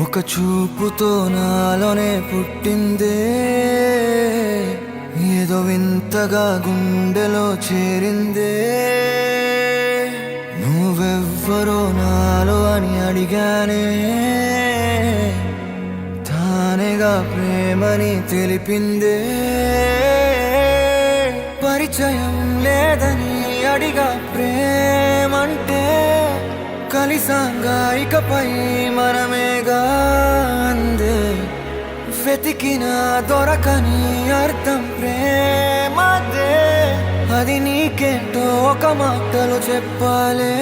ఒక చూపుతో నాలోనే పుట్టిందే, ఏదో వింతగా గుండెలో చేరిందే. నువ్వెవ్వరో నాలో అని అడిగానే, తానేగా ప్రేమని తెలిపిందే. పరిచయం లేదని అడిగా ప్రేమంటే, కలిసాంగా ఇకపై మనమేగా అందే. వెతికిన దొరకని అర్థం ప్రేమదే, అది నీకేంటో ఒక మాటలో చెప్పాలే.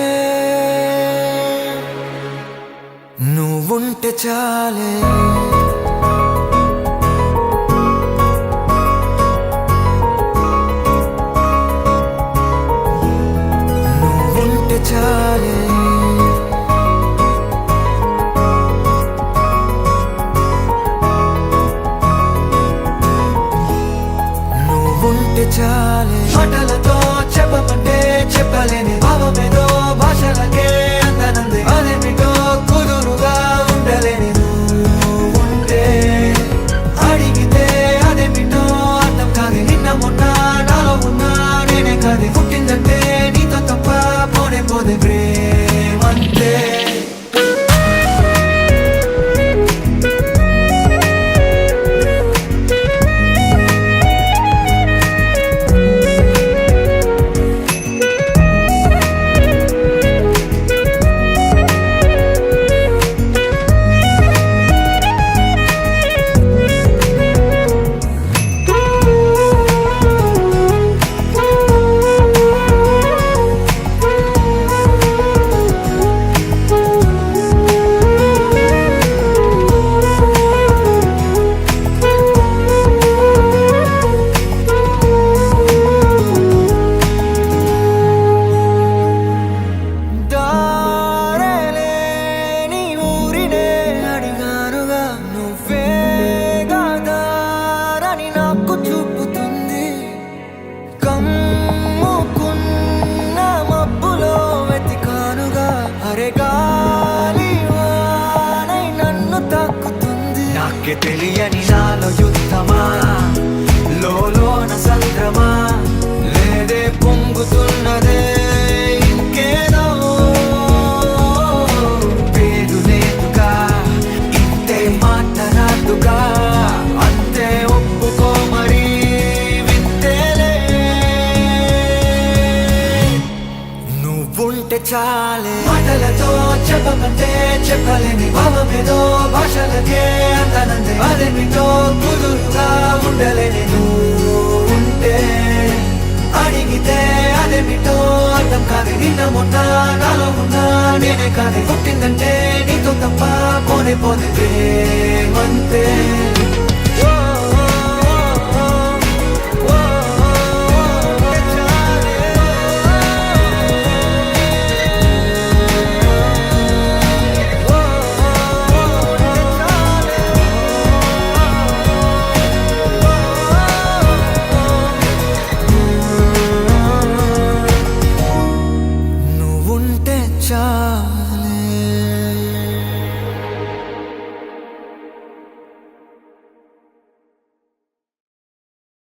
నువ్వుంటే చాలే, నువ్వుంటే చాలే. చాలే మాటలతో చెప్పమంటే చెప్పలేని భావమేదో భాషలకే అందనంది. అదేమిటో కుదురుగా ఉండలేని నువ్వుంటే, అడిగితే అదేమిటో అర్థం కాదు. నిన్న మొన్న నాలో ఉన్నా నేనే కాదు. పుట్టిందంటే నీతో తప్ప పోనే పోదే ప్రేమంతే. నాకే తెలియని నాలో యుద్ధమా, లోన సంద్రమా, లేదే పొంగుతున్నదే ఇంకేదో. పేరు లేదుగా, ఇంతే మాట్లాడుగా, అంతే ఒప్పుకో మరి వింతేలే. నువ్వుంటే చాలే మాటలతో చెప్పమంటే చెప్పలేని భావమేదో భాషలకే అందనంది. అదేమిటో కుదురుగా ఉండలేని నువ్వుంటే, అడిగితే అదేమిటో అర్థం కాదు. నిన్న మొన్న నాలో ఉన్నా నేనే కాదు. పుట్టిందంటే నీతో తప్ప పోనే పోతే ప్రేమంతే.